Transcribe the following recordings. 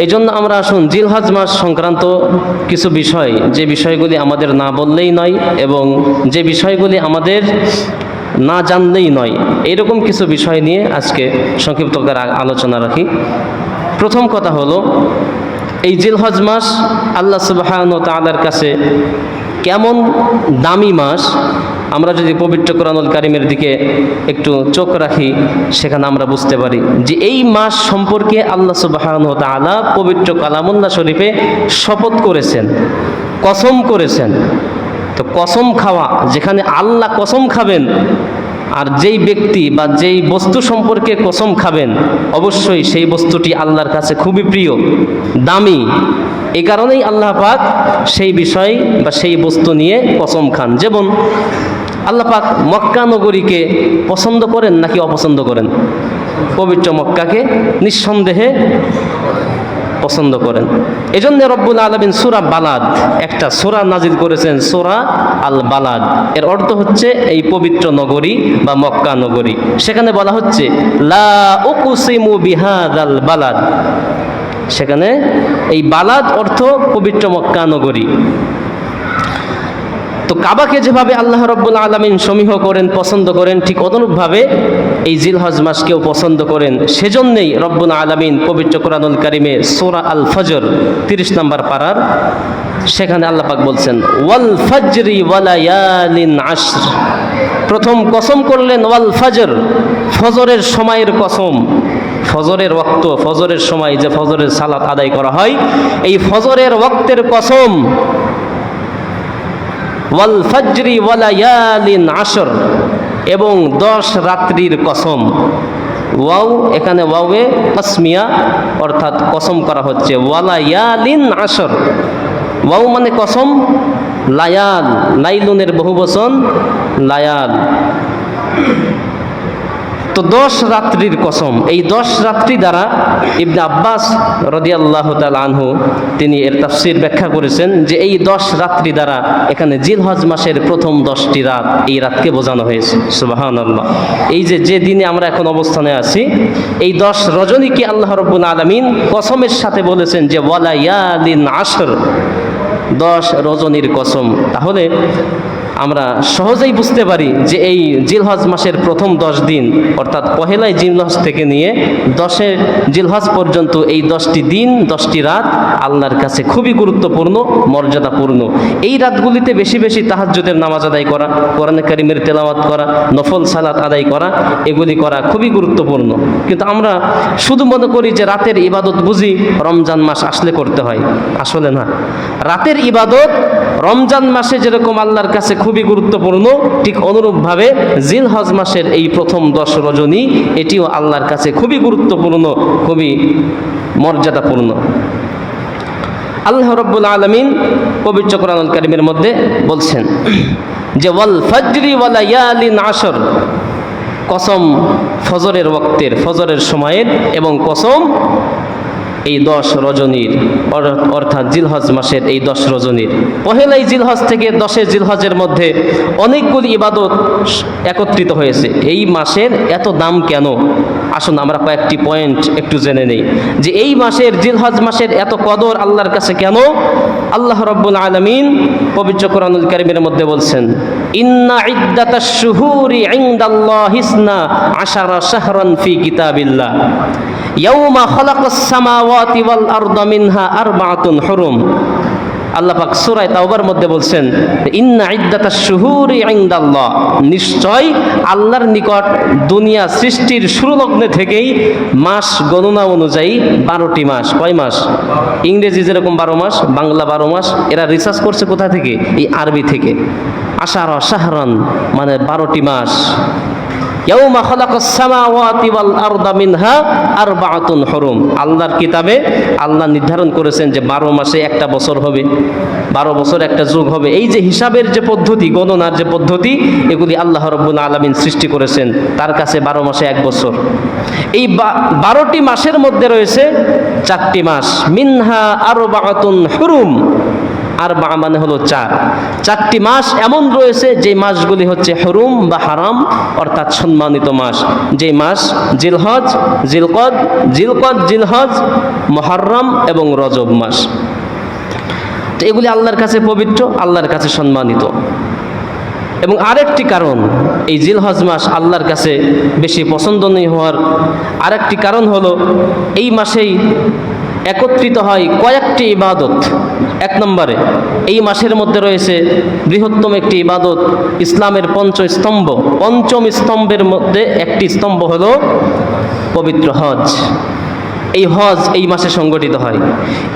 এই জন্য আমরা আসুন জিলহজ মাস সংক্রান্ত কিছু বিষয়, যে বিষয়গুলি আমাদের না বললেই নয় এবং যে বিষয়গুলি আমাদের না জানলেই নয়, এরকম কিছু বিষয় নিয়ে আজকে সংক্ষিপ্ত আলোচনা রাখি। প্রথম কথা হলো, এই জিলহজ মাস আল্লাহ সুবহানাহু ওয়া তাআলার কাছে কেমন দামি মাস। আমরা যদি পবিত্র কোরআনুল কারীমের দিকে একটু চোখ রাখি, সেখানে আমরা বুঝতে পারি যে এই মাস সম্পর্কে আল্লাহ সুবহানাহু ওয়া তাআলা পবিত্র কালামুল্লাহ শরীফে শপথ করেছেন, কসম করেছেন। তো কসম খাওয়া, যেখানে আল্লাহ কসম খাবেন আর যেই ব্যক্তি বা যেই বস্তু সম্পর্কে কসম খাবেন, অবশ্যই সেই বস্তুটি আল্লাহর কাছে খুবই প্রিয়, দামি। এই কারণেই আল্লাহ পাক সেই বিষয় বা সেই বস্তু নিয়ে কসম খান। যেমন আল্লাহ পাক মক্কা নগরীকে পছন্দ করেন নাকি অপছন্দ করেন? পবিত্র মক্কাকে নিঃসন্দেহে পছন্দ করেন। এজন্য রব্বুল আলামিন সূরা বালাদ, একটা সূরা নাজিল করেছেন, সূরা আল বালাদ। এর অর্থ হচ্ছে এই পবিত্র নগরী বা মক্কা নগরী। সেখানে বলা হচ্ছে লা উকসিমু বিহাদাল বালাদ। সেখানে এই বালাদ অর্থ পবিত্র মক্কা নগরী। তো কাবাকে যেভাবে আল্লাহ রব্বুল আলামিন সমীহ করেন, পছন্দ করেন, ঠিক অনুরূপভাবে এই জিলহজ মাসকেও পছন্দ করেন। সেজন্যই রব্বুল আলামিন পবিত্র কোরআনুল কারীমে সূরা আল ফজর 30 নম্বর পারার সেখানে আল্লাহ পাক বলছেন ওয়াল ফজরি ওয়ালায়ালিন আশর। প্রথম কসম করলেন ওয়াল ফজর, ফজরের সময়ের কসম। ফজরের ওয়াক্ত, ফজরের সময় যে ফজরের সালাত আদায় করা হয়, এই ফজরের ওয়াক্তের কসম। ওয়াল ফজরি ওয়ালায়ালিন আশর, এবং 10 রাত্রির কসম। ওয়াও, এখানে ওয়াওয়ে তাসমিয়া, অর্থাৎ কসম করা হচ্ছে। ওয়ালায়ালিন আশর, ওয়াও মানে কসম, লায়াল, লাইলুনের বহুবচন লায়াল। তো 10 রাত্রির কসম। এই 10 রাত্রি দ্বারা ইবনে আব্বাস রাদিয়াল্লাহু তাআলা আনহু তিনি এর তাফসীর ব্যাখ্যা করেছেন যে এই 10 রাত্রি দ্বারা এখানে জিলহজ মাসের প্রথম 10টি রাত, এই রাতকে বোঝানো হয়েছে। সুবহানাল্লাহ। এই যে দিনে আমরা এখন অবস্থানে আছি, এই 10 রজনীকে আল্লাহ রাব্বুল আলামিন কসমের সাথে বলেছেন যে ওয়ালায়ালিন আশর, 10 রজনীর কসম। তাহলে আমরা সহজেই বুঝতে পারি যে এই জিলহজ মাসের প্রথম 10 দিন, অর্থাৎ পহেলাই জিলহজ থেকে নিয়ে 10 জিলহজ পর্যন্ত এই 10টি দিন, 10টি রাত আল্লাহর কাছে খুবই গুরুত্বপূর্ণ, মর্যাদাপূর্ণ। এই রাতগুলিতে বেশি বেশি তাহাজ্জুদের নামাজ আদায় করা, কোরআনে কারীমের তেলাওয়াত করা, নফল সালাত আদায় করা, এগুলি করা খুবই গুরুত্বপূর্ণ। কিন্তু আমরা শুধু মনে করি যে রাতের ইবাদত বুঝি রমজান মাস আসলে করতে হয়। আসলে না, রাতের ইবাদত রমজান মাসে যেরকম আল্লাহর কাছে খুবই গুরুত্বপূর্ণ, ঠিক অনুরূপভাবে জিলহজ মাসের এই প্রথম 10 রজনী এটিও আল্লাহর কাছে খুবই গুরুত্বপূর্ণ, খুবই মর্যাদাপূর্ণ। আল্লাহ রাব্বুল আলামিন পবিত্র কোরআনুল কারীমের মধ্যে বলছেন যে ওয়াল ফজরি ওয়ালায়ালিন আশর, কসম ফজরের ওয়াক্তের, ফজরের সময়ের, এবং কসম এই 10 রজনীর, অর্থাৎ জিলহজ মাসের এই 10 রজনীর। পহেলাই জিলহজ থেকে 10 জিলহজের মধ্যে অনেকগুলি ইবাদত একত্রিত হয়েছে। এই মাসের এত দাম কেন? আসুন আমরা কয়েকটি পয়েন্ট একটু জেনে নেই যে এই মাসের, জিলহজ মাসের এত কদর আল্লাহর কাছে কেন। আল্লাহ রাব্বুল আলামিন পবিত্র কোরআনুল কারীমের মধ্যে বলছেন ইন্না ইদ্দাতাশ শুহুরি ইনদাল্লাহি 12 শাহরান ফি কিতাবিল্লাহ ইয়াউমা খালাকাস সামাওয়াতি ওয়াল আরদা মিনহা আরবাআতুন হুরুম। আল্লাহ পাক সূরা তাওবার মধ্যে বলছেন ইন্না ইদ্দাতাশ শুহুরি ইনদাল্লাহ, নিশ্চয় আল্লাহর নিকট দুনিয়া সৃষ্টির শুরু লগ্নে থেকেই মাস গণনা অনুযায়ী 12টি মাস। কয় মাস? ইংরেজি যেরকম 12 মাস, বাংলা 12 মাস। এরা রিসার্চ করছে কোথা থেকে? এই আরবি থেকে। আশারা শাহরান মানে 12টি মাস। ইয়াউমা খালাকাস সামাওয়াতি ওয়াল আরদা মিনহা আরবাআতুন হুরুম। আল্লাহর কিতাবে আল্লাহ নির্ধারণ করেছেন যে 12 মাসে একটা বছর হবে, 12 বছর একটা যুগ হবে। এই যে হিসাবের যে পদ্ধতি, গণনার যে পদ্ধতি, এগুলি আল্লাহ রাব্বুল আলামিন সৃষ্টি করেছেন। তার কাছে 12 মাসে 1 বছর। এই 12টি মাসের মধ্যে রয়েছে 4টি মাস, মিনহা আরবাআতুন হুরুম, আরবা মানে হলো 4। 4টি মাস এমন রয়েছে যে মাসগুলি হচ্ছে হুরুম বা হারাম, অর্থাৎ সম্মানিত মাস। যে মাস জিলহজ, জিলকদ, জিলহজ, মুহররম এবং রজব মাস। তো এগুলি আল্লাহর কাছে পবিত্র, আল্লাহর কাছে সম্মানিত। এবং আরেকটি কারণ, এই জিলহজ মাস আল্লাহর কাছে বেশি পছন্দনীয় হওয়ার আরেকটি কারণ হলো এই মাসেই একত্রিত হয় কয়েকটি ইবাদত। 1 নম্বরে এই মাসের মধ্যে রয়েছে বৃহত্তম একটি ইবাদত, ইসলামের পঞ্চম স্তম্ভের মধ্যে একটি স্তম্ভ হলো পবিত্র হজ। এই হজ এই মাসে সংগঠিত হয়।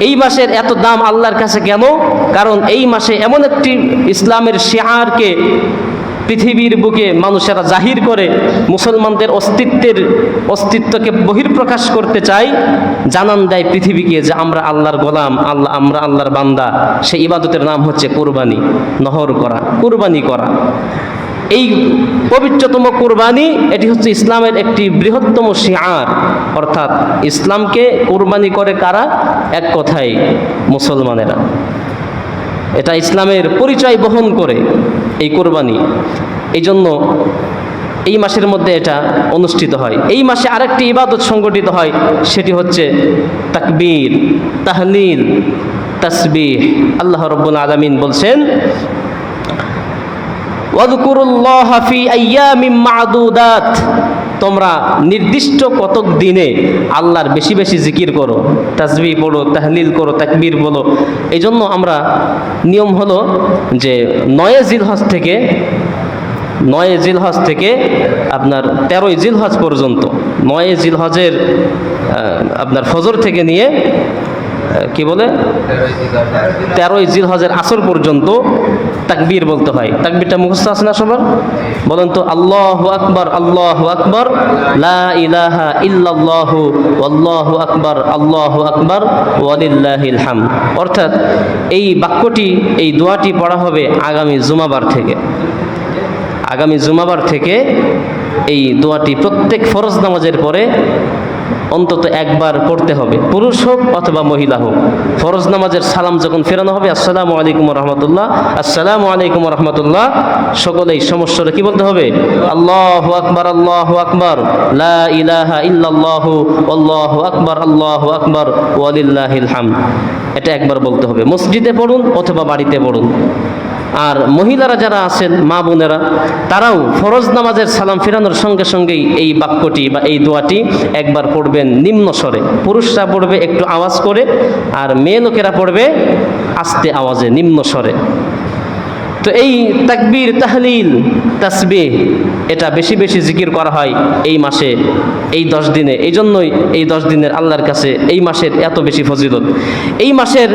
এই মাসের এত দাম আল্লাহর কাছে কেন? কারণ এই মাসে এমন একটি ইসলামের শিআরকে পৃথিবীর বুকে মানুষেরা জাহির করে মুসলমানদের অস্তিত্বকে বহির্প্রকাশ করতে চায়, জানান দেয় পৃথিবীকে যে আমরা আল্লাহর গোলাম, আমরা আল্লাহর বান্দা। সেই ইবাদতের নাম হচ্ছে কুরবানি, কুরবানি করা। এই পবিত্রতম কুরবানি, এটি হচ্ছে ইসলামের একটি বৃহত্তম শিআর। অর্থাৎ ইসলামকে কুরবানি করে কারা? এক কথায় মুসলমানেরা। এটা ইসলামের পরিচয় বহন করে এই কুরবানি। এই জন্য এই মাসের মধ্যে এটা অনুষ্ঠিত হয়। এই মাসে আরেকটি ইবাদত সংগঠিত হয়, সেটি হচ্ছে তাকবীর, তাহলিল, তাসবিহ। আল্লাহ রাব্বুল আলামিন বলছেন, ওয়াযকুরুল্লাহা ফি আইয়ামিম মা'দুদাত, তোমরা নির্দিষ্ট কতক দিনে আল্লাহর বেশি বেশি জিকির করো, তাসবিহ পড়ো, তাহলিল করো, তাকবীর বলো। এই জন্য আমরা নিয়ম হলো যে 9 জিলহজ থেকে আপনার 13 জিলহজ পর্যন্ত, 9 জিলহজের আপনার ফজর থেকে নিয়ে কি বলে 13 জিলহজের আসর পর্যন্ত তাকবীর বলতে হয়। তাকবীরটা মুখস্থ আছে না সবার? বলেন তো, আল্লাহু আকবার, আল্লাহু আকবার, লা ইলাহা ইল্লাল্লাহু, আল্লাহু আকবার, আল্লাহু আকবার, ওয়ালিল্লাহিল হামদ। অর্থাৎ এই বাক্যটি, এই দোয়াটি পড়া হবে আগামী জুমাবার থেকে এই দোয়াটি প্রত্যেক ফরজ নামাজের পরে অন্তত একবার পড়তে হবে, পুরুষ হোক অথবা মহিলা হোক। ফরজ নামাজের সালাম যখন ফেরানো হবে, আসসালামু আলাইকুম রহমতুল্লাহ, আসসালামু আলাইকুম রহমতুল্লাহ, সকলেই সমস্যাটা কি বলতে হবে? আল্লাহু আকবার, আল্লাহু আকবার, লা ইলাহা ইল্লাল্লাহু, আল্লাহু আকবার, আল্লাহু আকবার, ওয়ালিল্লাহিল হামদ। এটা একবার বলতে হবে। মসজিদে পড়ুন অথবা বাড়িতে পড়ুন। আর মহিলারা যারা আছেন, মা বোনেরা, তারাও ফরজ নামাজের সালাম ফেরানোর সঙ্গে সঙ্গেই এই বাক্যটি বা এই দোয়াটি একবার পড়বেন নিম্ন স্বরে। পুরুষরা পড়বে একটু আওয়াজ করে, আর মেয়ে লোকেরা পড়বে আস্তে আওয়াজে, নিম্ন স্বরে। তো এই তাকবীর, তাহলিল, তাসবিহ এটা বেশি বেশি জিকির করা হয় এই মাসে, এই 10 দিনে। এই জন্যই এই 10 দিনের আল্লাহর কাছে এই মাসের এত বেশি ফজিলত। এই মাসের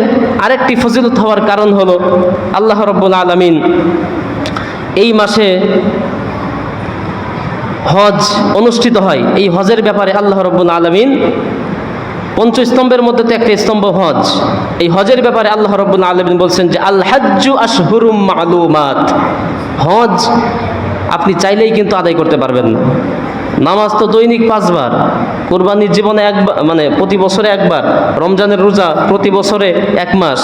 আরেকটি ফজিলত হওয়ার কারণ হলো, আল্লাহ রাব্বুল আলামিন এই মাসে হজ অনুষ্ঠিত হয়। এই হজের ব্যাপারে আল্লাহ রাব্বুল আলামিন পঞ্চস্তম্ভের মধ্যে তো একটা স্তম্ভ হজ। এই হজের ব্যাপারে আল্লাহ রাব্বুল আলামিন বলছেন যে আল হাজ্জু আশহুরুম মা'লুমাত। হজ আপনি চাইলেই কিন্তু আদায় করতে পারবেন না। নামাজ তো দৈনিক 5 বার, কুরবানির জীবনে একবার, মানে প্রতি বছরে একবার, রমজানের রোজা প্রতি বছরে 1 মাস।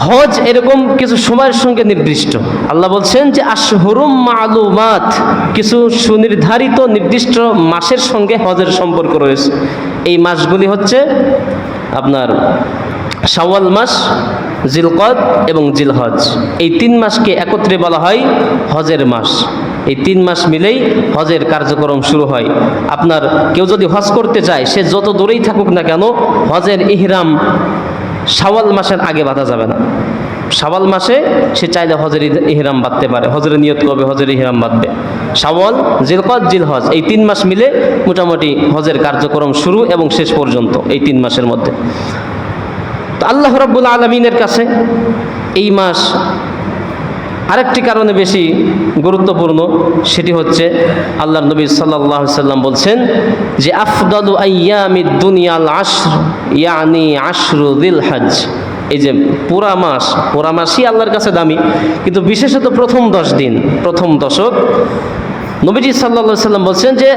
হজ এরকম কিছু সময়ের সঙ্গে নির্দিষ্ট। আল্লাহ বলছেন যে আশহুরুম মা'লুমাত, কিছু সুনির্ধারিত নির্দিষ্ট মাসের সঙ্গে হজের সম্পর্ক রয়েছে। এই মাসগুলি হচ্ছে আপনার শাওয়াল মাস, জিলকদ এবং জিলহজ। এই 3 মাসকে একত্রে বলা হয় হজের মাস। এই 3 মাস মিলেই হজের কার্যক্রম শুরু হয়। আপনার কেউ যদি হজ করতে চায়, সে যত দূরেই থাকুক না কেন, হজের ইহরাম শাওয়াল মাসের আগে বাঁধা যাবে না। শাওয়াল মাসে সে চাইলে হজের ইহরাম বাঁধতে পারে, হজের নিয়ত করবে, হজের ইহরাম বাঁধবে। শাওয়াল, জিলকদ, জিলহজ এই 3 মাস মিলে মোটামুটি হজের কার্যক্রম শুরু এবং শেষ পর্যন্ত এই 3 মাসের মধ্যে। তো আল্লাহ রাব্বুল আলামিনের কাছে এই মাস আরেকটি কারণে বেশি গুরুত্বপূর্ণ, সেটি হচ্ছে আল্লাহর নবী সাল্লাল্লাহু আলাইহি সাল্লাম বলছেন যে আফদালু আইয়ামিদ দুনিয়াল আশর, ইয়ানি আশরু যিলহজ। এই যে পুরা মাসই আল্লাহর কাছে দামি, কিন্তু বিশেষত প্রথম 10 দিন, প্রথম দশক নবীজি সাল্লাল্লাহু আলাইহি সাল্লাম বলছেন যে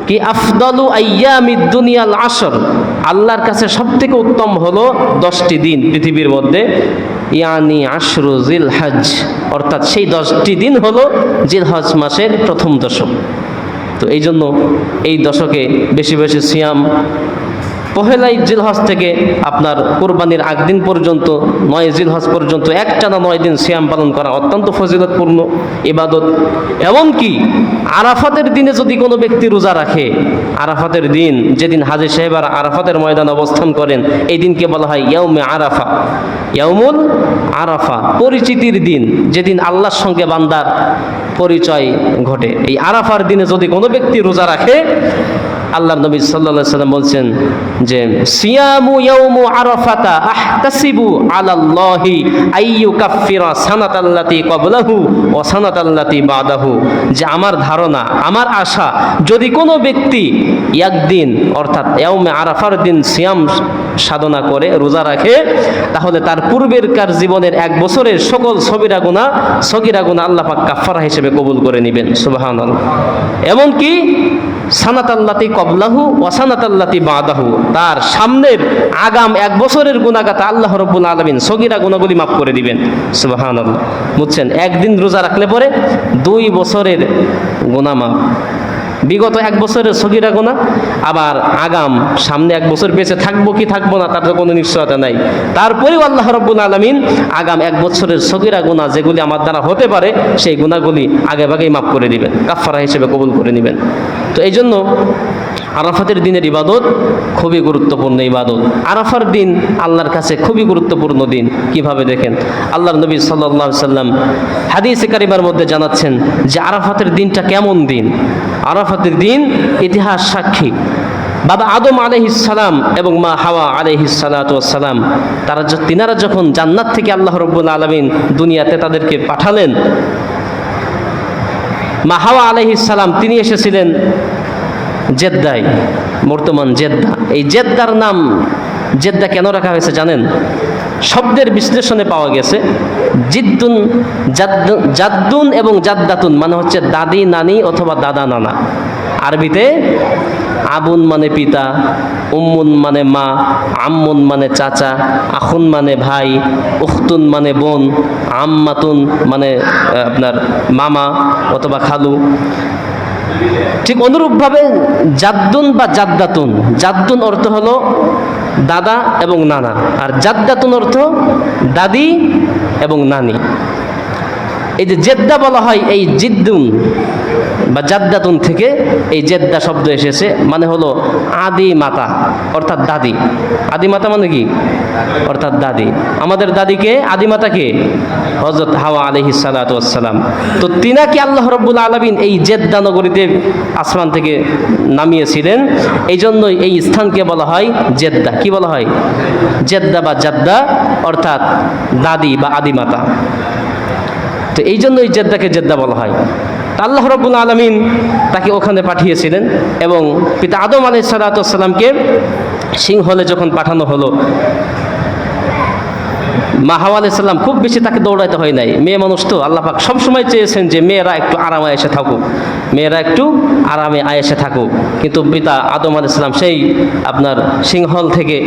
কি আফদালু আইয়ামিদ দুনিয়াল আশর, আল্লাহর কাছে সবথেকে উত্তম হলো 10টি দিন পৃথিবীর মধ্যে, ইয়ানি আশরু জিলহজ, অর্থাৎ সেই 10টি দিন হলো জিলহজ মাসের প্রথম দশক। তো এই জন্য এই দশকে বেশি বেশি সিয়াম, পহেলাই জিলহজ থেকে আপনার কোরবানির আগ দিন পর্যন্ত 9 জিলহজ পর্যন্ত একটানা 9 দিন সিয়াম পালন করা অত্যন্ত ফজিলতপূর্ণ ইবাদত। এমনকি আরাফাতের দিনে যদি কোনো ব্যক্তি রোজা রাখে, আরাফাতের দিন যেদিন হাজী সাহেবরা আরাফাতের ময়দানে অবস্থান করেন, এই দিনকে বলা হয় ইয়াউমে আরাফা, ইয়াউমুল আরাফা, পরিচিতির দিন, যেদিন আল্লাহর সঙ্গে বান্দার পরিচয় ঘটে। এই আরাফার দিনে যদি কোনো ব্যক্তি রোজা রাখে, আল্লাহর নবী সাল্লাল্লাহু আলাইহি সাল্লাম বলছেন যে সিয়ামু ইয়াউমু আরাফাতা আহতাসিবু আলাল্লাহি আইয়ুকাফিরা সানাতাল্লাতি ক্বাবলাহু ওয়া সানাতাল্লাতি বাদাহু, যে আমার ধারণা, আমার আশা, যদি কোনো ব্যক্তি একদিন অর্থাৎ ইয়াউমে আরাফার দিন সিয়াম সাধনা করে, রোজা রাখে, তাহলে তার পূর্বেরকার জীবনের 1 বছরের সকল সগীরা গুনাহ আল্লাহ পাক কাফারা হিসেবে কবুল করে নেবেন। সুবহানাল্লাহ। এমনকি সানাতাল্লাতি ক্বাবলাহু ওয়া সানাতাল্লাতি বাদাহু, তার সামনের আগাম 1 বছরের গুনাহগাতা আল্লাহ রাব্বুল আলামিন সগীরা গুনাহগুলি মাফ করে দিবেন। সুবহানাল্লাহ। বুঝছেন, একদিন রোজা রাখলে পরে 2 বছরের গুনাহ মাফ, বিগত 1 বছরের সগীরা গুনাহ, আবার আগাম সামনে 1 বছর বেঁচে থাকবো কি থাকবো না তার তো কোনো নিশ্চয়তা নাই, তারপরেও আল্লাহ রাব্বুল আলামিন আগাম 1 বছরের সগীরা গুনাহ যেগুলি আমার দ্বারা হতে পারে, সেই গুনাহগুলি আগে ভাগেই মাফ করে দিবেন, কাফারা হিসেবে কবুল করে নেবেন। তো এই জন্য আরাফাতের দিনের ইবাদত খুবই গুরুত্বপূর্ণ ইবাদত। আরাফার দিন আল্লাহর কাছে খুবই গুরুত্বপূর্ণ দিন। কিভাবে দেখেন, আল্লাহর নবী সাল্লাল্লাহু আলাইহি সাল্লাম হাদিসে কারিমার মধ্যে জানাচ্ছেন যে আরাফাতের দিনটা কেমন দিন। আরাফাতের দিন ইতিহাস সাক্ষী, বাবা আদম আলাইহিস সালাম এবং মা হাওয়া আলাইহিস সালাতু ওয়াস সালাম, তিনারা যখন জান্নাত থেকে আল্লাহ রাব্বুল আলামিন দুনিয়াতে তাদেরকে পাঠালেন, মা হাওয়া আলাইহিস সালাম তিনি এসেছিলেন জেদ্দায়, বর্তমান জেদ্দা। এই জেদ্দার নাম জেদ্দা কেন রাখা হয়েছে জানেন? শব্দের বিশ্লেষণে পাওয়া গেছে জাদ্দুন এবং জাদ্দাতুন মানে হচ্ছে দাদি নানি অথবা দাদা নানা। আরবিতে আবুন মানে পিতা, উম্মুন মানে মা, আম্মুন মানে চাচা, আখুন মানে ভাই, উখতুন মানে বোন, আম্মাতুন মানে আপনার মামা অথবা খালু। ঠিক অনুরূপভাবে জাদ্দুন বা জাদ্দাতুন, জাদ্দুন অর্থ হলো দাদা এবং নানা, আর জাদ্দাতুন অর্থ দাদি এবং নানি। এই যে জেদ্দা বলা হয় এই জিদ্দুন বা জাদ্দাতুন থেকে এই জেদ্দা শব্দ এসেছে, মানে হলো আদি মাতা অর্থাৎ দাদি। আদি মাতা মানে কি? অর্থাৎ দাদি। আমাদের দাদিকে আদি মাতাকে হযরত হাওয়া আলাইহিস সালাতু ওয়াস সালাম। তো তিনাকে আল্লাহ রাব্বুল আলামিন এই জেদ্দা নগরীতে আসমান থেকে নামিয়েছিলেন, এই জন্যই এই স্থানকে বলা হয় জেদ্দা। কি বলা হয়? জেদ্দা বা জাদ্দা অর্থাৎ দাদি বা আদি মাতা। তো এই জন্যই জেদ্দাকে জেদ্দা বলা হয়। আল্লাহ রাব্বুল আলামিন তাকে ওখানে পাঠিয়েছিলেন এবং পিতা আদম আলাইহিস সালাতু ওয়াস সালামকে সিংহলে যখন পাঠানো হলো, মা হাওয়া আলাইহিস সালাম খুব বেশি তাকে দৌড়াইতে হয় নাই, মেয়ে মানুষ তো। আল্লাহ পাক সবসময় চেয়েছেন যে মেয়েরা একটু আরামে এসে থাকুক, মেয়েরা একটু আরামে আয়েসে থাকুক। কিন্তু পিতা আদম আলাইহিস সালাম সেই আপনার সিংহল থেকে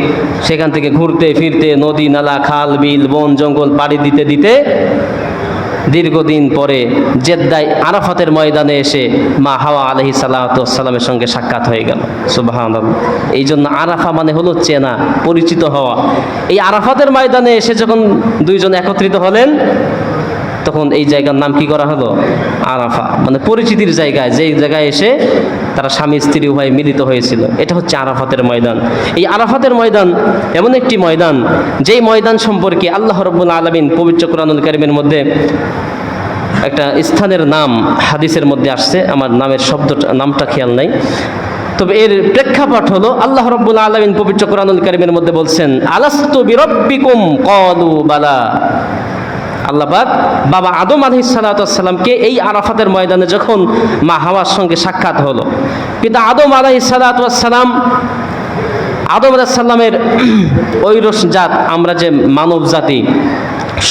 সেখান থেকে ঘুরতে ফিরতে নদী নালা খাল বিল বন জঙ্গল পাড়ি দিতে দিতে দীর্ঘদিন পরে জেদ্দায় আরাফাতের ময়দানে এসে মা হাওয়া আলাইহিস সালাতু ওয়াস সালামের সঙ্গে সাক্ষাৎ হয়ে গেল। সুবহানাল্লাহ। এই জন্য আরাফা মানে হলো চেনা, পরিচিত হওয়া। এই আরাফাতের ময়দানে এসে যখন দুইজন একত্রিত হলেন, তখন এই জায়গার নাম কি করা হলো? আরাফা, মানে পরিচিতির জায়গায়, যেই জায়গায় এসে তারা স্বামী স্ত্রী উভয় মিলিত হয়েছিল। এটা হচ্ছে আরাফাতের ময়দান। এই আরাফাতের ময়দান এমন একটি ময়দান, যেই ময়দান সম্পর্কে আল্লাহ রাব্বুল আলামিন পবিত্র কোরআনুল কারীমের মধ্যে একটা স্থানের নাম হাদিসের মধ্যে আসছে, আমার নামটা খেয়াল নাই, তবে এর প্রেক্ষাপট হলো আল্লাহ রাব্বুল আলামিন পবিত্র কোরআনুল কারীমের মধ্যে বলছেন, আলাস্তু বিরাব্বিকুম ক্বালু বালা। আল্লাহ পাক বাবা আদম আলাইহিস সালাতু ওয়াস সালামকে এই আরাফাতের ময়দানে যখন মা হাওয়ার সঙ্গে সাক্ষাৎ হলো, পিতা আদম আলাইহিস সালাতু ওয়াস সালাম, আদম আলাইহিস সালামের ঐরস জাত, আমরা যে মানব জাতি,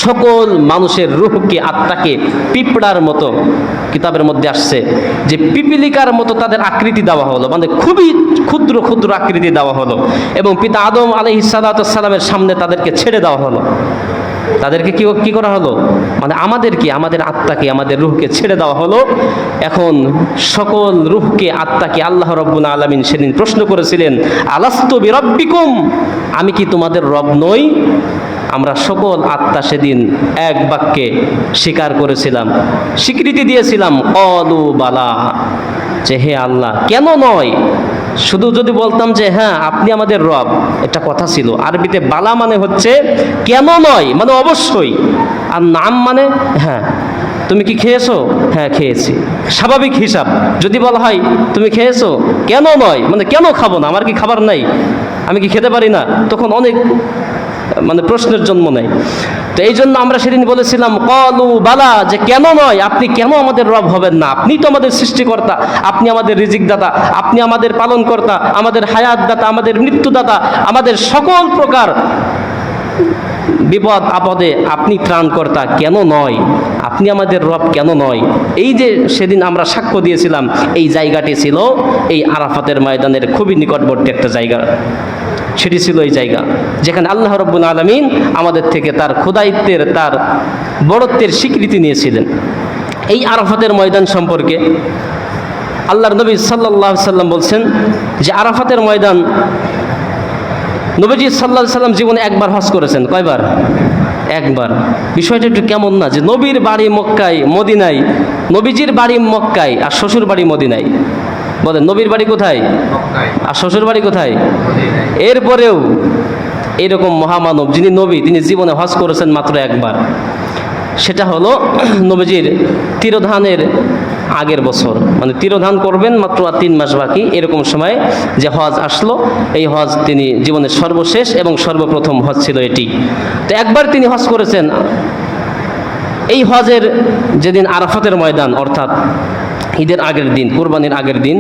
সকল মানুষের রূহকে, আত্মাকে পিঁপড়ার মতো, কিতাবের মধ্যে আসছে যে পিপিলিকার মতো তাদের আকৃতি দেওয়া হলো, মানে খুবই ক্ষুদ্র ক্ষুদ্র আকৃতি দেওয়া হলো, এবং পিতা আদম আলাইহিস সালামের সামনে তাদেরকে ছেড়ে দেওয়া হলো। তাদেরকে কি করা হলো, মানে আমাদের আত্মাকে, আমাদের রূহকে ছেড়ে দেওয়া হলো। এখন সকল রূহকে, আত্মাকে আল্লাহ রাব্বুল আলামিন সেদিন প্রশ্ন করেছিলেন, আলাস্তু বিরাব্বিকুম, আমি কি তোমাদের রব নই? আমরা সকল আত্মা সেদিন এক বাক্যে স্বীকার করেছিলাম, স্বীকৃতি দিয়েছিলাম, ক্বালু বালা, যে হে আল্লাহ, কেন নয়। শুধু যদি বলতাম যে হ্যাঁ আপনি আমাদের রব, একটা কথা ছিল। আরবিতে বালা মানে হচ্ছে কেন নয়, মানে অবশ্যই, আর নাম মানে হ্যাঁ। তুমি কি খেয়েছো? হ্যাঁ খেয়েছি, স্বাভাবিক হিসাব। যদি বলা হয় তুমি খেয়েছো, কেন নয়, মানে কেন খাবো না, আমার কি খাবার নাই, আমি কি খেতে পারি না, তখন অনেক মানে প্রশ্নের জন্ম নেয়। তো এই জন্য আমরা সেদিন বলেছিলাম ক্বালু বালা, যে কেন নয়, আপনি কেন আমাদের রব হবেন না? আপনি তো আমাদের সৃষ্টিকর্তা, আপনি আমাদের রিজিকদাতা, আপনি আমাদের পালনকর্তা, আমাদের হায়াতদাতা, আমাদের মৃত্যুদাতা, আমাদের সকল প্রকার বিপদ আপদে আপনি ত্রাণকর্তা, কেন নয়, আপনি আমাদের রব কেন নয়? এই যে সেদিন আমরা সাক্ষ্য দিয়েছিলাম, এই জায়গাটি ছিল এই আরাফাতের ময়দানের খুবই নিকটবর্তী একটা জায়গা। সেটি ছিল এই জায়গা যেখানে আল্লাহ রাব্বুল আলামিন আমাদের থেকে তার খোদাইত্বের, তার বড়ত্বের স্বীকৃতি নিয়েছিলেন। এই আরাফাতের ময়দান সম্পর্কে আল্লাহর নবী সাল্লাল্লাহু আলাইহি সাল্লাম বলছেন যে আরাফাতের ময়দান, নবীজি সাল্লাল্লাহু আলাইহি সাল্লাম জীবনে একবার হজ করেছেন। কয়বার? একবার। বিষয়টা একটু কেমন না, যে নবীর বাড়ি মক্কায়, মদিনায়, নবীজির বাড়ি মক্কায় আর শ্বশুর বাড়ি মদিনায়। বলেন নবীর বাড়ি কোথায় আর শ্বশুর বাড়ি কোথায়? এরপরেও এরকম মহামানব যিনি নবী, তিনি জীবনে হজ করেছেন মাত্র একবার। সেটা হলো নবীজির তিরোধানের আগের বছর, মানে তিরোধান করবেন মাত্র 3 মাস বাকি, এরকম সময় যে হজ আসলো, এই হজ তিনি জীবনের সর্বশেষ এবং সর্বপ্রথম হজ ছিল এটি। তো একবার তিনি হজ করেছেন। এই হজের যেদিন আরাফাতের ময়দান, অর্থাৎ ঈদের আগের দিন, কুরবানির আগের দিন,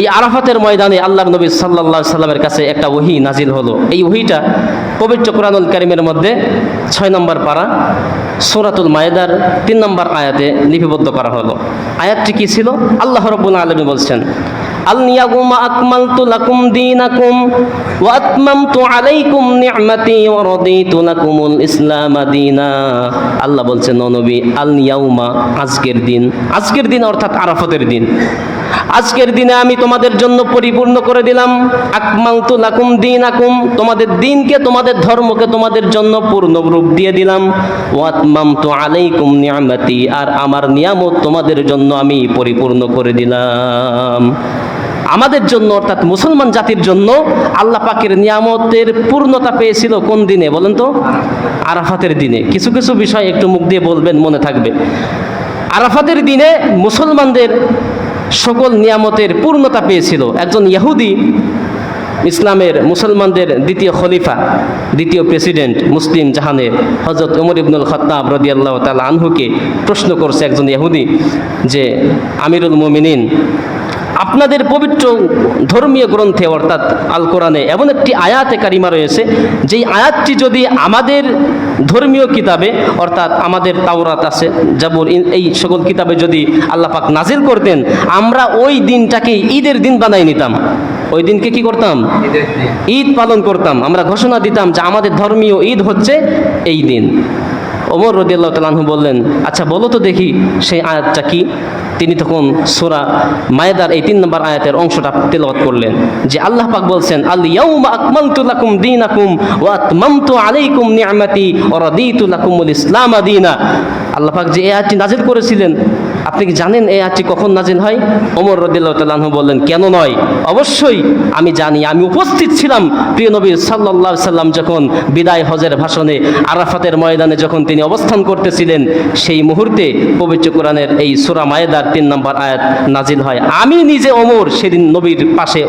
এই আরাফাতের ময়দানে আল্লাহর নবী সাল্লাল্লাহু আলাইহি সাল্লামের কাছে একটা ওহী নাজিল হলো। এই ওহীটা পবিত্র কোরআনুল কারীমের মধ্যে 6 নম্বর পারা সূরাতুল মায়েদার 3 নম্বর আয়াতে লিপিবদ্ধ করা হলো। আয়াতটি কি ছিল? আল্লাহ রাব্বুল আলামিন বলছেন, আল-ইয়াউমা আকমালতু লাকুম দীনাকুম ওয়া আতমামতু আলাইকুম নি'মাতি ওয়া রাদিতু লাকুমুল ইসলাম দীনা। আল্লাহ বলছেন, ও নবী, আল-ইয়াউমা, আজকের দিন, আজকের দিন অর্থাৎ আরাফাতের দিন, আজকের দিনে আমি তোমাদের জন্য পরিপূর্ণ করে দিলাম, আকমালতু লাকুম দীনাকুম, তোমাদের দিনকে, তোমাদের ধর্মকে তোমাদের জন্য পূর্ণ রূপ দিয়ে দিলাম, ওয়া আতমামতু আলাইকুম নি'মাতি, আর আমার নিয়ামত তোমাদের জন্য আমি পরিপূর্ণ করে দিলাম। আমাদের জন্য অর্থাৎ মুসলমান জাতির জন্য আল্লাহ পাকের নিয়ামতের পূর্ণতা পেয়েছিল কোন দিনে বলেন তো? আরাফাতের দিনে। কিছু কিছু বিষয় একটু মুখ দিয়ে বলবেন, মনে থাকবে। আরাফাতের দিনে মুসলমানদের সকল নিয়ামতের পূর্ণতা পেয়েছিল। একজন ইহুদি, ইসলামের মুসলমানদের দ্বিতীয় খলিফা, দ্বিতীয় প্রেসিডেন্ট মুসলিম জাহানের হযরত ওমর ইবনুল খাত্তাব রাদিয়াল্লাহু তাআলা আনহুকে প্রশ্ন করছে একজন ইহুদি যে, আমিরুল মুমিনিন, আপনাদের পবিত্র ধর্মীয় গ্রন্থে অর্থাৎ আল কোরআনে এমন একটি আয়াতে কারিমা রয়েছে, যেই আয়াতটি যদি আমাদের ধর্মীয় কিতাবে অর্থাৎ আমাদের তাওরাত আছে, জাবুর, এই সকল কিতাবে যদি আল্লাহ পাক নাজিল করতেন, আমরা ওই দিনটাকে ঈদের দিন বানাই নিতাম। ওই দিনকে কি করতাম? ঈদ পালন করতাম। আমরা ঘোষণা দিতাম যে আমাদের ধর্মীয় ঈদ হচ্ছে এই দিন। ওমর রাদিয়াল্লাহু তাআলা আনহু বললেন, আচ্ছা বলো তো দেখি সেই আয়াতটা কি। তিনি তখন সূরা মায়েদার এই 3 নম্বর আয়াতের অংশটা তেলাওয়াত করলেন, যে আল্লাহ পাক বলছেন, আল ইয়াউমা আকমালতু লাকুম দীনাকুম ওয়া আতমামতু আলাইকুম নি'মাতি ওয়া রাদিতু লাকুমুল ইসলাম দীনা। আল্লাহ পাক যে এই আয়াতটি নাজিল করেছিলেন, আপনি কি জানেন এই আয়াতটি কখন নাজিল হয়? ওমর রাদিয়াল্লাহু তাআলা আনহু বললেন, কেন নয়, অবশ্যই আমি জানি, আমি উপস্থিত ছিলাম প্রিয় নবী সাল্লাল্লাহু আলাইহি সাল্লাম যখন বিদায় হজের ভাষণে আরাফাতের ময়দানে যখন তিনি অবস্থান করতেছিলেন, সেই মুহূর্তে পবিত্র কোরআনের এই সূরা মায়েদার 3 নম্বর আয়াত নাজিল হয়। আমি নিজে ওমর সেদিন নবীর পাশে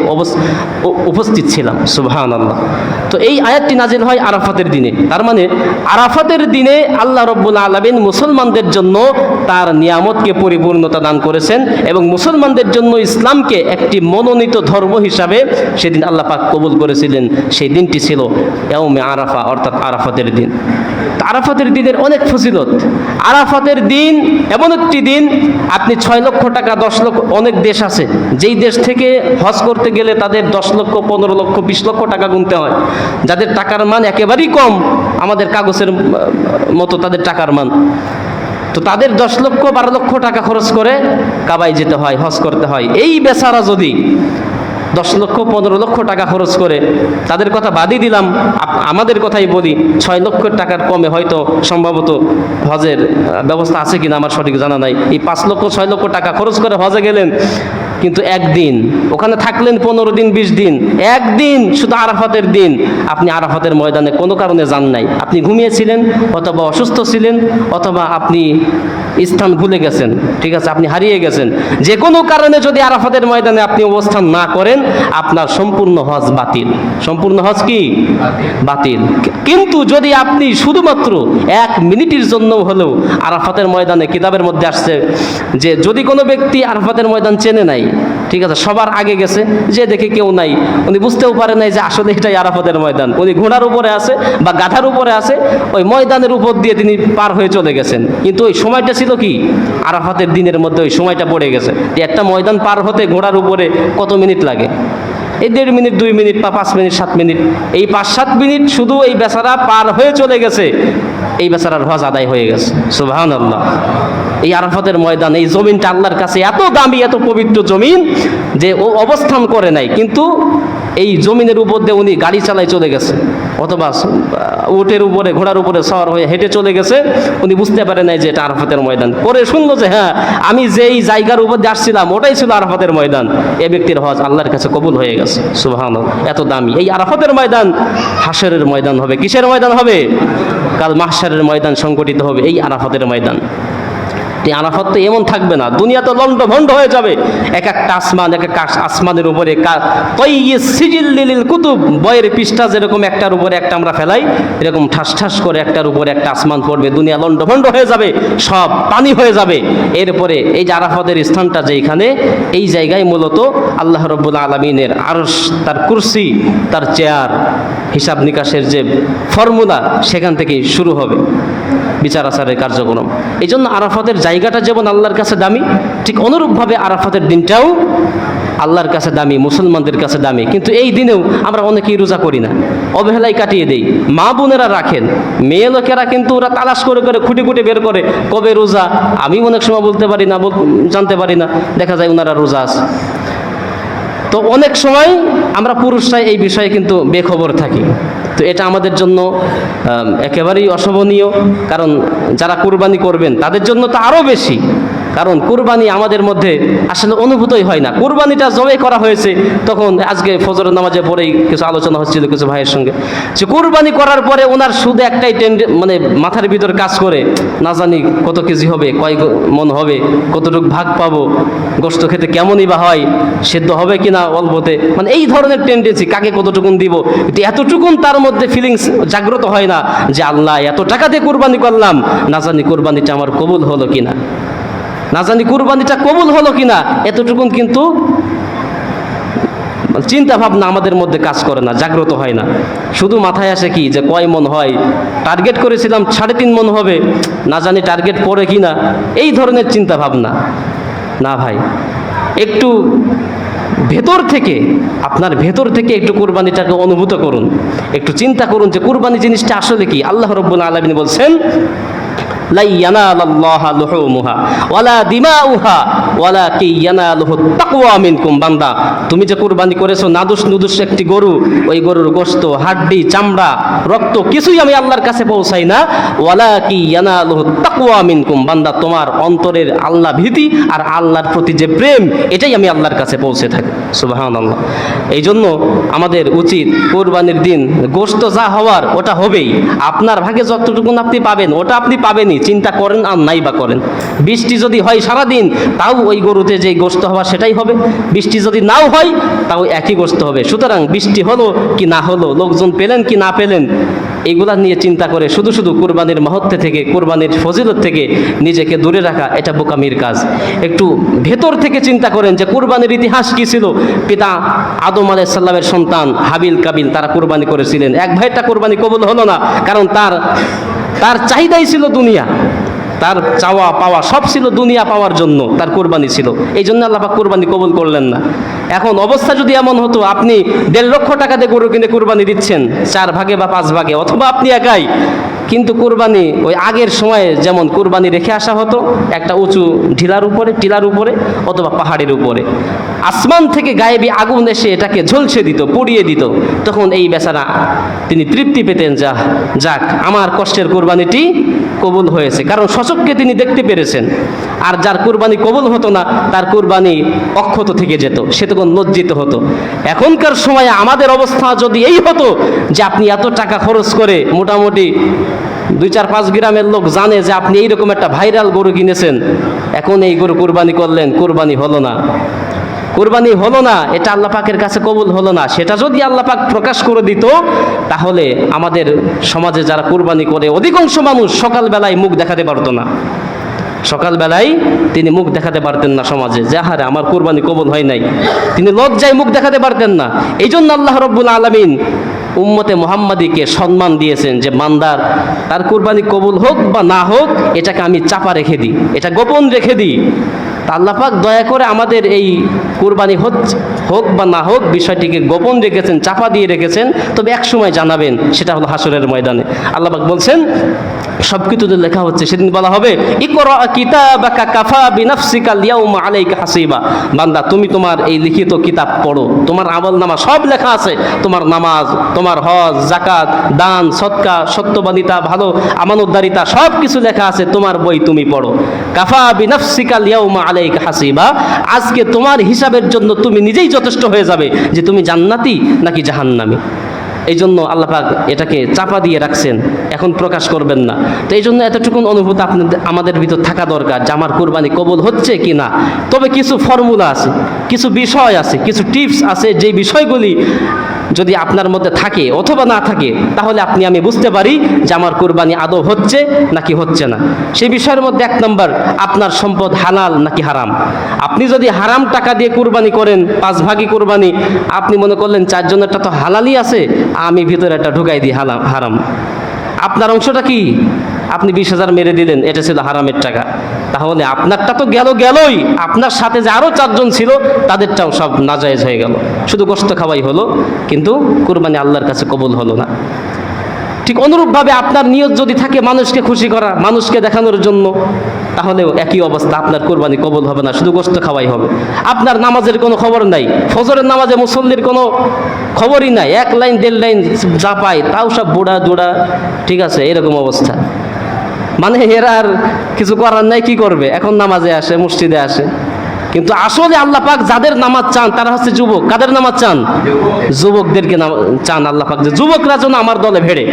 উপস্থিত ছিলাম। সুবহানাল্লাহ। তো এই আয়াতটি নাজিল হয় আরাফাতের দিনে। তার মানে আরাফাতের দিনে আল্লাহ রাব্বুল আলামিন মুসলমানদের জন্য তার নিয়ামতকে পরিপূর্ণতা দান করেছেন এবং মুসলমানদের জন্য ইসলামকে একটি মনোনীত ধর্ম হিসাবে সেদিন আল্লাহ পাক কবুল করেছিলেন। সেই দিনটি ছিল ইয়াউমে আরাফা, অর্থাৎ আরাফাতের দিন। আরাফাতের দিনের অনেক ফজিলত। আরাফাতের দিন এমন একটি দিন, আপনি 6 লক্ষ টাকা 10 লক্ষ, অনেক দেশ আছে যেই দেশ থেকে হজ করতে গেলে তাদের 10 লক্ষ 15 লক্ষ 20 লক্ষ টাকা গুনতে হয়, যাদের টাকার মান একেবারেই কম, আমাদের কাগজের মতো তাদের টাকার মান। তো তাদের 10 লক্ষ 12 লক্ষ টাকা খরচ করে কাবায় যেতে হয়, হজ করতে হয়। এই বেচারা যদি 10 লক্ষ 15 লক্ষ টাকা খরচ করে, তাদের কথা বাদই দিলাম, আমাদের কথাই বলি, 6 লক্ষ টাকার কমে হয়তো সম্ভবত হজের ব্যবস্থা আছে কিনা আমার সঠিক জানা নাই। এই 5 লক্ষ 6 লক্ষ টাকা খরচ করে হজে গেলেন, কিন্তু একদিন ওখানে থাকলেন 15 দিন 20 দিন, একদিন শুধু আরাফাতের দিন আপনি আরাফাতের ময়দানে কোনো কারণে যান নাই। আপনি ঘুমিয়েছিলেন, অথবা অসুস্থ ছিলেন, অথবা আপনি স্থান ভুলে গেছেন, ঠিক আছে, আপনি হারিয়ে গেছেন। যে কোনো কারণে যদি আরাফাতের ময়দানে আপনি অবস্থান না করেন, আপনার সম্পূর্ণ হজ বাতিল। সম্পূর্ণ হজ কি বাতিল। কিন্তু যদি আপনি শুধুমাত্র 1 মিনিটের জন্য হলেও আরাফাতের ময়দানে, কিতাবের মধ্যে আসছে যে যদি কোনো ব্যক্তি আরাফাতের ময়দান চেনে নাই, ঠিক আছে, সবার আগে গেছে, যে দেখে কেউ নাই, উনি বুঝতেও পারে নাই যে আসলে এটাই আরাফাতের ময়দান, উনি ঘোড়ার উপরে আছে বা গাধার উপরে আছে, ওই ময়দানের উপর দিয়ে তিনি পার হয়ে চলে গেছেন। কিন্তু ওই সময়টা ছিল কি আরাফাতের দিনের মধ্যে ওই সময়টা পড়ে গেছে। একটা ময়দান পার হতে ঘোড়ার উপরে কত মিনিট লাগে? এই 1.5 মিনিট 2 মিনিট বা 5 মিনিট 7 মিনিট, এই 5-7 মিনিট শুধু এই বেচারা পার হয়ে চলে গেছে, এই বেচারার হজ আদায় হয়ে গেছে। সুবহানাল্লাহ। এই আরাফাতের ময়দান, এই জমিনটা আল্লাহর কাছে এত দামি, এত পবিত্র জমিন যে ও অবস্থান করে নাই, কিন্তু এই জমিনের উপর দিয়ে উনি গাড়ি চালায় চলে গেছে, অথবা উটের উপরে ঘোড়ার উপরে সওয়ার হয়ে হেঁটে চলে গেছে। উনি বুঝতে পারে নাই যে এটা আরাফাতের ময়দান। পরে শুনলো যে হ্যাঁ, আমি যেই জায়গার উপর দিয়ে আসছিলাম ওটাই ছিল আরাফাতের ময়দান। এ ব্যক্তির হজ আল্লাহর কাছে কবুল হয়ে গেছে। সুবহানাল্লাহ। এত দামি এই আরাফাতের ময়দান হাশরের ময়দান হবে। কিসের ময়দান হবে? কাল মাহশারের ময়দান সংগঠিত হবে এই আরাফাতের ময়দান। আরাফাত তো এমন থাকবে না, দুনিয়া তো লন্ড ভন্ড হয়ে যাবে। এক একটা আসমান, এক একটা আসমানের উপরে সিজিল কুতুব, বইয়ের পৃষ্ঠা যেরকম একটার উপরে একটা আমরা ফেলাই, এরকম ঠাস ঠাস করে একটার উপরে একটা আসমান পড়বে, দুনিয়া লন্ড ভন্ড হয়ে যাবে, সব পানি হয়ে যাবে। এরপরে এই যে আরাফাতের স্থানটা যেখানে, এই জায়গায় মূলত আল্লাহ রাব্বুল আলামিনের আরশ, তার কুরসি, তার চেয়ার, হিসাব নিকাশের যে ফর্মুলা, সেখান থেকেই শুরু হবে বিচার আচারের কার্যক্রম। এই জন্য আরাফাতের জায়গাটা যেমন আল্লাহর কাছে দামি, ঠিক অনুরূপভাবে আরাফাতের দিনটাও আল্লাহর কাছে দামি, মুসলমানদের কাছে দামি। কিন্তু এই দিনেও আমরা অনেকেই রোজা করি না, অবহেলায় কাটিয়ে দেই। মা বোনেরা রাখেন, মেয়ে লোকেরা কিন্তু ওরা তালাশ করে করে খুঁটে খুঁটে বের করে কবে রোজা। আমি অনেক সময় বলতে পারি না, জানতে পারি না, দেখা যায় ওনারা রোজা আছে। তো অনেক সময় আমরা পুরুষরাই এই বিষয়ে কিন্তু বেখবর থাকি। তো এটা আমাদের জন্য একেবারেই অশোভনীয়। কারণ যারা কুরবানি করবেন তাদের জন্য তো আরও বেশি, কারণ কুরবানি আমাদের মধ্যে আসলে অনুভূতই হয় না। কুরবানিটা জবাই করা হয়েছে তখন, আজকে ফজরের নামাজে পরেই কিছু আলোচনা হচ্ছিল কিছু ভাইয়ের সঙ্গে, যে কুরবানি করার পরে ওনার শুধু একটাই মানে মাথার ভিতর কাজ করে, না জানি কত কেজি হবে, কয় মন হবে, কতটুকু ভাগ পাবো, গোশত খেতে কেমনই বা হয়, সেদ্ধ হবে কিনা অল্পতে, মানে এই ধরনের টেন্ডেন্সি, কাকে কতটুকুন দিব, এতটুকুন তার মধ্যে ফিলিংস জাগ্রত হয় না যে আল্লাহ এত টাকা দিয়ে কুরবানি করলাম, না জানি কুরবানিটা আমার কবুল হলো কিনা, না জানি কুরবানিটা কবুল হলো কিনা, এতটুকুন কিন্তু চিন্তা ভাবনা আমাদের মধ্যে কাজ করে না, জাগ্রত হয় না। শুধু মাথায় আসে কি যে কয় মন হয়, টার্গেট করেছিলাম 3.5 মন হবে, না জানি টার্গেট পড়ে কিনা, এই ধরনের চিন্তা ভাবনা। না ভাই, একটু ভেতর থেকে, আপনার ভেতর থেকে একটু কুরবানিটাকে অনুভূত করুন, একটু চিন্তা করুন যে কুরবানি জিনিসটা আসলে কি। আল্লাহ রাব্বুল আলামিন বলছেন, লা ইয়ানালাল্লাহা লুহুমুহা ওয়ালা দিমাউহা ওয়ালাকিন ইয়ানালুহুত তাকওয়া মিনকুম। বান্দা, তুমি যে কুরবানি করেছো নাদুস নুদুস একটি গরু, ওই গরুর গোশত, হাড্ডি, চামড়া, রক্ত কিছুই আমি আল্লাহর কাছে পৌঁছাই না। ওয়ালাকিন ইয়ানালুহুত তাকওয়া মিনকুম। বান্দা, তোমার অন্তরের আল্লাহ ভীতি আর আল্লাহর প্রতি যে প্রেম, এটাই আমি আল্লাহর কাছে পৌঁছে থাকি। সুবহানাল্লাহ। এই জন্য আমাদের উচিত কুরবানির দিন গোশত যা হওয়ার ওটা হবেই, আপনার ভাগে যতটুকু আপনি পাবেন ওটা আপনি পাবেনই, চিন্তা করেন আর নাই বা করেন। বৃষ্টি যদি হয় সারাদিন, তাও ওই গরুতে যে গোশত হওয়া সেটাই হবে। বৃষ্টি যদি নাও হয়, তাও একই গোশত হবে। সুতরাং বৃষ্টি হলো কি না হলো, লোকজন পেলেন কি না পেলেন, এইগুলা নিয়ে চিন্তা করে শুধু শুধু কুরবানির মাহাত্ম্য থেকে, কুরবানির ফজিলত থেকে নিজেকে দূরে রাখা, এটা বোকামির কাজ। একটু ভেতর থেকে চিন্তা করেন যে কুরবানির ইতিহাস কি ছিল। পিতা আদম আলাইহিস সালামের সন্তান হাবিল কাবিল তারা কুরবানি করেছিলেন। এক ভাইটা কুরবানি কবুল হলো না, কারণ তার চাহিদাই ছিল দুনিয়া, তার চাওয়া পাওয়া সব ছিল দুনিয়া পাওয়ার জন্য, তার কুরবানি ছিল। এই জন্য আল্লাহ পাক কুরবানি কবুল করলেন না। এখন অবস্থা যদি এমন হতো, আপনি 1.5 লক্ষ টাকা দিয়ে গরু কিনে কুরবানি দিচ্ছেন 4 ভাগে বা 5 ভাগে, অথবা আপনি একাই, কিন্তু কুরবানি ওই আগের সময়ে যেমন কুরবানি রেখে আসা হতো একটা উঁচু টিলার উপরে অথবা পাহাড়ের উপরে, আসমান থেকে গায়েবী আগুন এসে এটাকে ঝলসে দিত, পুড়িয়ে দিত, তখন এই বেচারা তিনি তৃপ্তি পেতেন, যাক আমার কষ্টের কুরবানিটি কবুল হয়েছে, কারণ সচক্ষে তিনি দেখতে পেরেছেন। আর যার কুরবানি কবুল হতো না, তার কুরবানি অক্ষত থেকে যেত, সে তখন লজ্জিত হতো। এখনকার সময়ে আমাদের অবস্থা যদি এই হতো যে আপনি এত টাকা খরচ করে, মোটামুটি 2-4-5 গ্রামের লোক জানে যে আপনি এইরকম একটা ভাইরাল গরু কিনেছেন, এখন এই গরু কুরবানি করলেন, কুরবানি হলো না, এটা আল্লাহ পাকের কাছে কবুল হলো না। সেটা যদি আল্লাহ পাক প্রকাশ করে দিত, তাহলে আমাদের সমাজে যারা কুরবানি করে অধিকাংশ মানুষ সকালবেলায় মুখ দেখাতে পারতো না, তিনি মুখ দেখাতে পারতেন না সমাজে, যে আহারে আমার কুরবানি কবুল হয় নাই, তিনি লজ্জায় মুখ দেখাতে পারতেন না। এই জন্য আল্লাহ রাব্বুল আলামিন উম্মতে মুহাম্মাদীকে সম্মান দিয়েছেন যে বান্দার তার কুরবানি কবুল হোক বা না হোক, এটাকে আমি চাপা রেখে দিই, এটা গোপন রেখে দিই। তা আল্লাহ পাক দয়া করে আমাদের এই কুরবানি হোক বা না হোক বিষয়টিকে গোপন রেখেছেন, চাপা দিয়ে রেখেছেন, তবে এক সময় জানাবেন, সেটা হলো হাসরের ময়দানে। আল্লাহ পাক বলছেন সব কিছুতে লেখা হচ্ছে, সেদিন বলা হবে ইকরা কিতাবাকা কাফা বিনাফসিকা আল-ইয়াউমা আলাইকা হাসিবা। বান্দা তুমি তোমার এই লিখিত কিতাব পড়ো, তোমার আমলনামা সব লেখা আছে, তোমার নামাজ, তোমার হজ, যাকাত, দান, সদকা, সত্যবাদিতা, ভালো আমানতদারিতা সব কিছু লেখা আছে, তোমার বই তুমি পড়ো। কাফা বিনাফসিকা আল-ইয়াউমা আলাইকা হাসিবা, আজকে তোমার হিসাবের জন্য তুমি নিজেই যথেষ্ট হয়ে যাবে যে তুমি জান্নাতি নাকি জাহান্নামী। এই জন্য আল্লাহ পাক এটাকে চাপা দিয়ে রাখছেন, এখন প্রকাশ করবেন না। তো এই জন্য এতটুকুন অনুভূতি আমাদের ভিতর থাকা দরকার যে আমার কুরবানি কবুল হচ্ছে কি না। তবে কিছু ফর্মুলা আছে, কিছু বিষয় আছে, কিছু টিপস আছে, যে বিষয়গুলি যদি আপনার মধ্যে থাকে অথবা না থাকে, তাহলে আমি বুঝতে পারি যে আমার কুরবানি আদৌ হচ্ছে নাকি হচ্ছে না। সেই বিষয়ের মধ্যে 1 নম্বর, আপনার সম্পদ হালাল নাকি হারাম। আপনি যদি হারাম টাকা দিয়ে কুরবানি করেন, 5 ভাগই কুরবানি, আপনি মনে করলেন 4 জনেরটা তো হালালই আছে, আমি ভিতরে একটা ঢুকাই দিই হারাম, আপনার অংশটা কি? আপনি 20,000 মেরে দিলেন, এটা ছিল হারামের টাকা, তাহলে আপনারটা তো গেলই, আপনার সাথে যে আরো 4 জন ছিল তাদেরটাও সব নাজায়েজ হয়ে গেল, শুধু গোশত খাওয়াই হলো, কিন্তু কুরবানি আল্লাহর কাছে কবুল হলো না। ঠিক অনুরূপভাবে আপনার নিয়ত যদি থাকে মানুষকে খুশি করা, মানুষকে দেখানোর জন্য, তাহলেও একই অবস্থা, আপনার কুরবানি কবুল হবে না, শুধু গোশত খাওয়াই হবে। আপনার নামাজের কোনো খবর নাই, ফজরের নামাজে মুসল্লির কোনো খবরই নাই, 1 লাইন 1.5 লাইন যা পায় তাও সব বুড়া দুড়া, ঠিক আছে, এরকম অবস্থা। মানে এরা আর কিছু করার নাই, কি করবে, এখন নামাজে আসে, মসজিদে আসে। কিন্তু আসলে আল্লাহ পাক যাদের নামাজ চান তারা হচ্ছে যুবক। কাদের নামাজ চান? যুবকদেরকে চান আল্লাহ পাক, যে যুবকরা যেন আমার দলে ভেড়ে,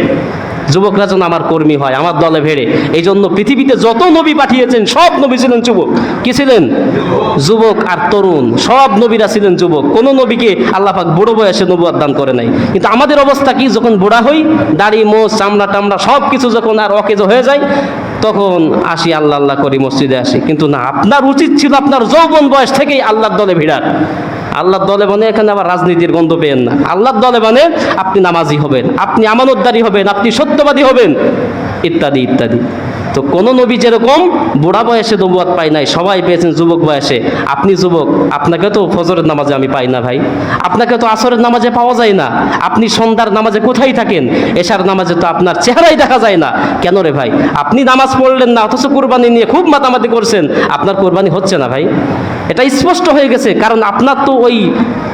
যুবকরা যেন আমার কর্মী হয়, আমার দলে ভেড়ে। এই জন্য পৃথিবীতে যত নবী পাঠিয়েছেন সব নবী ছিলেন যুবক। কি ছিলেন? যুবক আর তরুণ, সব নবীরা ছিলেন যুবক। কোন নবীকে আল্লাহ পাক বুড়ো বয়সে নবুয়ত দান করে নাই। কিন্তু আমাদের অবস্থা কি, যখন বুড়া হই, দাড়ি মোচ চামড়া টামড়া সব কিছু যখন আর অকেজো হয়ে যায়, তখন আসি আল্লাহ আল্লাহ করি, মসজিদে আসি। কিন্তু না, আপনার উচিত ছিল আপনার যৌবন বয়স থেকেই আল্লাহর দলে ভিড়ার। আল্লাহর দলে মানে এখানে আবার রাজনীতির গন্ধ পেয়েন না। আল্লাহর দলে মানে আপনি নামাজি হবেন, আপনি আমানতদারি হবেন, আপনি সত্যবাদী হবেন, ইত্যাদি ইত্যাদি। তো কোন নবী যেরকম বুড়া বয়সে নবুয়ত পায় নাই, সবাই পেয়েছেন যুবক বয়সে। আপনি যুবক, আপনাকে তো ফজরের নামাজে আমি পাই না ভাই, আপনাকে তো আসরের নামাজে পাওয়া যায় না, আপনি সন্ধ্যার নামাজে কোথায় থাকেন, এশার নামাজে তো আপনার চেহারাই দেখা যায় না। কেন রে ভাই? আপনি নামাজ পড়লেন না, অথচ কুরবানি নিয়ে খুব মাতামাতি করছেন, আপনার কুরবানি হচ্ছে না ভাই। এটা স্পষ্ট হয়ে গেছে, কারণ আপনার তো ওই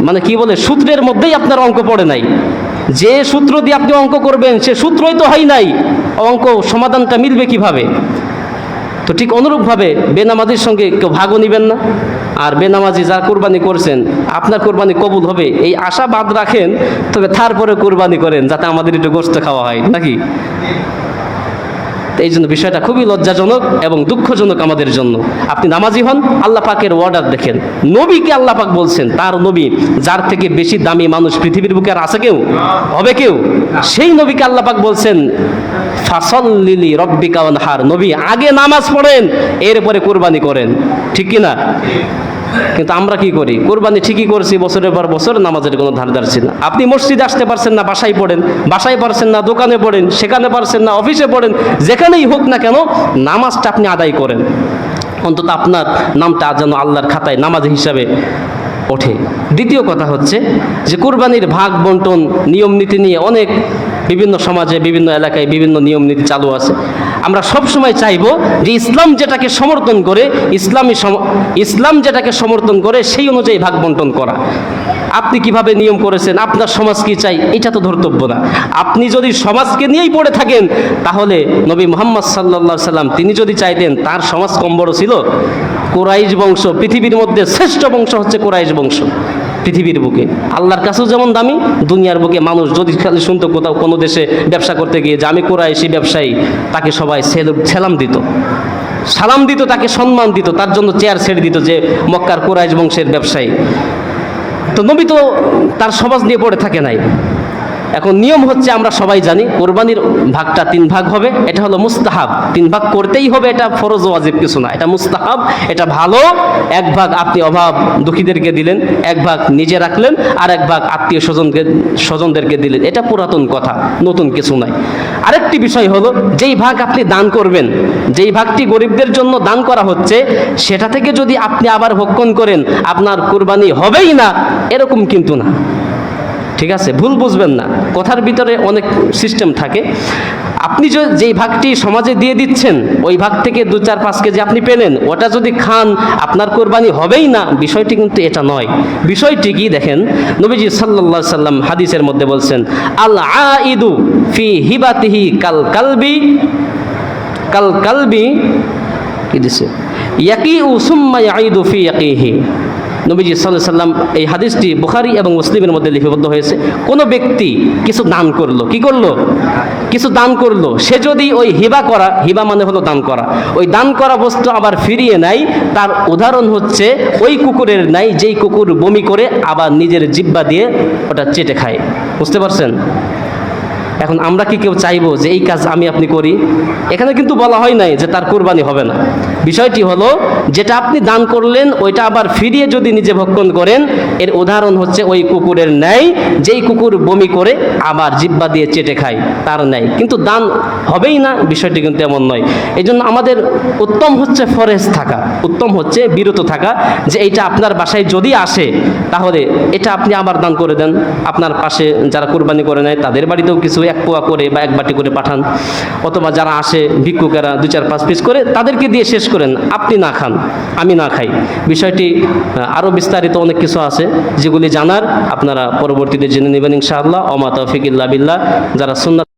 মানে কি বলে সূত্রের মধ্যেই আপনার অঙ্ক পড়ে নাই। যে সূত্র দিয়ে আপনি অঙ্ক করবেন সে সূত্রই তো হয় নাই, অঙ্ক সমাধানটা মিলবে কিভাবে? তো ঠিক অনুরূপভাবে বেনামাজির সঙ্গে কেউ ভাগও নিবেন না। আর বেনামাজি যারা কুরবানি করছেন, আপনার কুরবানি কবুল হবে এই আশা বাদ রাখেন, তবে তারপরে কুরবানি করেন যাতে আমাদের একটু গোশত খাওয়া হয়, নাকি? তো এই জন্য বিষয়টা খুবই লজ্জাজনক এবং দুঃখজনক আমাদের জন্য। আপনি নামাজি হন, আল্লাহ পাকের অর্ডার দেখেন, নবীকে আল্লাহ পাক বলছেন, তার নবী যার থেকে বেশি দামি মানুষ পৃথিবীর বুকে আর আছে কেউ, হবে কেউ? সেই নবীকে আল্লাহ পাক বলছেন ফাসাল্লি লিরাব্বিকা ওয়ানহার, নবী আগে নামাজ পড়েন এরপরে কুরবানি করেন, ঠিক কি না? কিন্তু আমরা কি করি, কোরবানি ঠিকই করছি বছরের পর বছর, নামাজের কোনো ধার ধারছি না। আপনি মসজিদে আসতে পারছেন না, বাসায় পড়েন, বাসায় পারছেন না দোকানে পড়েন, সেখানে পারছেন না অফিসে পড়েন, যেখানেই হোক না কেন নামাজটা আপনি আদায় করেন, অন্তত আপনার নামটা যেন আল্লাহর খাতায় নামাজ হিসাবে ওঠে। দ্বিতীয় কথা হচ্ছে যে কোরবানির ভাগ বন্টন নিয়ম নীতি নিয়ে অনেক বিভিন্ন সমাজে বিভিন্ন এলাকায় বিভিন্ন নিয়ম নীতি চালু আছে। আমরা সব সময় চাইবো যে ইসলাম যেটাকে সমর্থন করে, ইসলাম যেটাকে সমর্থন করে সেই অনুযায়ী ভাগ বন্টন করা। আপনি কিভাবে নিয়ম করেছেন, আপনার সমাজ কি চাই, এটা তো ধর্তব্য না। আপনি যদি সমাজকে নিয়েই পড়ে থাকেন, তাহলে নবী মুহাম্মদ সাল্লাল্লাহু আলাইহি সাল্লাম তিনি যদি চাইতেন, তার সমাজ কম বড় ছিল? কুরাইশ বংশ, পৃথিবীর মধ্যে শ্রেষ্ঠ বংশ হচ্ছে কুরাইশ বংশ পৃথিবীর বুকে, আল্লাহর কাছেও যেমন দামি, দুনিয়ার বুকে মানুষ যদি খালি শুনতো কোথাও কোনো দেশে ব্যবসা করতে গিয়ে যে আমি কুরাইশি ব্যবসায়ী, তাকে সবাই সালাম দিত, তাকে সম্মান দিত, তার জন্য চেয়ার ছেড়ে দিত যে মক্কার কুরাইশ বংশের ব্যবসায়ী। তো নবী তো তার সমাজ নিয়ে পড়ে থাকে নাই। এখন নিয়ম হচ্ছে আমরা সবাই জানি কোরবানির ভাগটা 3 ভাগ হবে, এটা হলো মুস্তাহাব, 3 ভাগ করতেই হবে, এটা ফরজ ওয়াজিব কিছু না, এটা মুস্তাহাব, এটা ভালো। 1 ভাগ আপনি অভাব দুঃখীদেরকে দিলেন, 1 ভাগ নিজে রাখলেন, আর 1 ভাগ আত্মীয় স্বজনদেরকে দিলেন, এটা পুরাতন কথা, নতুন কিছু নাই। আরেকটি বিষয় হলো যেই ভাগ আপনি দান করবেন, যেই ভাগটি গরিবদের জন্য দান করা হচ্ছে, সেটা থেকে যদি আপনি আবার ভক্ষণ করেন, আপনার কোরবানি হবেই না, এরকম কিন্তু না, ঠিক আছে? ভুল বুঝবেন না, কথার ভিতরে অনেক সিস্টেম থাকে। আপনি যেই ভাগটি সমাজে দিয়ে দিচ্ছেন, ওই ভাগ থেকে 2-4-5 কেজি আপনি পেলেন, ওটা যদি খান আপনার কোরবানি হবেই না, বিষয়টি কিন্তু এটা নয়। বিষয়টি কি দেখেন, নবীজি সাল্লাল্লাহু আলাইহি সাল্লাম হাদিসের মধ্যে বলছেন, আল আইদু ফি হিবাতিহি কাল কালবি কি দিছে ইয়াকিউ সুম্মা ইয়াইদু ফি ইয়াকিহি। নবীজি সাল্লাল্লাহু আলাইহি সাল্লাম, এই হাদিসটি বুখারী এবং মুসলিমের মধ্যে লিপিবদ্ধ হয়েছে। কোনো ব্যক্তি কিছু দান করলো, কি করলো? কিছু দান করলো, সে যদি ওই হিবা মানে হলো দান করা, ওই দান করা বস্তু আবার ফিরিয়ে নেয়, তার উদাহরণ হচ্ছে ওই কুকুরের নাই যেই কুকুর বমি করে আবার নিজের জিহ্বা দিয়ে ওটা চেটে খায়। বুঝতে পারছেন? এখন আমরা কি কেউ চাইবো যে এই কাজ আমি আপনি করি? এখানে কিন্তু বলা হয় নাই যে তার কোরবানি হবে না। বিষয়টি হলো যেটা আপনি দান করলেন ওইটা আবার ফিরিয়ে যদি নিজে ভক্ষণ করেন, এর উদাহরণ হচ্ছে ওই কুকুরের ন্যায়, যেই কুকুর বমি করে আবার জিহ্বা দিয়ে চেটে খায়, তার ন্যায়। কিন্তু দান হবেই না, বিষয়টি কিন্তু এমন নয়। এই জন্য আমাদের উত্তম হচ্ছে ফরেজ থাকা, উত্তম হচ্ছে বিরত থাকা, যে এইটা আপনার বাসায় যদি আসে তাহলে এটা আপনি আবার দান করে দেন। আপনার পাশে যারা কোরবানি করে নেয় তাদের বাড়িতেও কিছু 1 পোয়া করে বা 1 বাটি করে পাঠান, অথবা যারা আসে ভিক্ষুকেরা 2-4-5 পিস করে তাদেরকে দিয়ে শেষ করেন, আপনি না খান, আমি না খাই। বিষয়টি আরও বিস্তারিত অনেক কিছু আছে, যেগুলি জানার আপনারা পরবর্তীতে জেনে নেবেন ইনশাআল্লাহ। ওমা তাওফিক ইল্লা বিল্লাহ। যারা সুন্নাত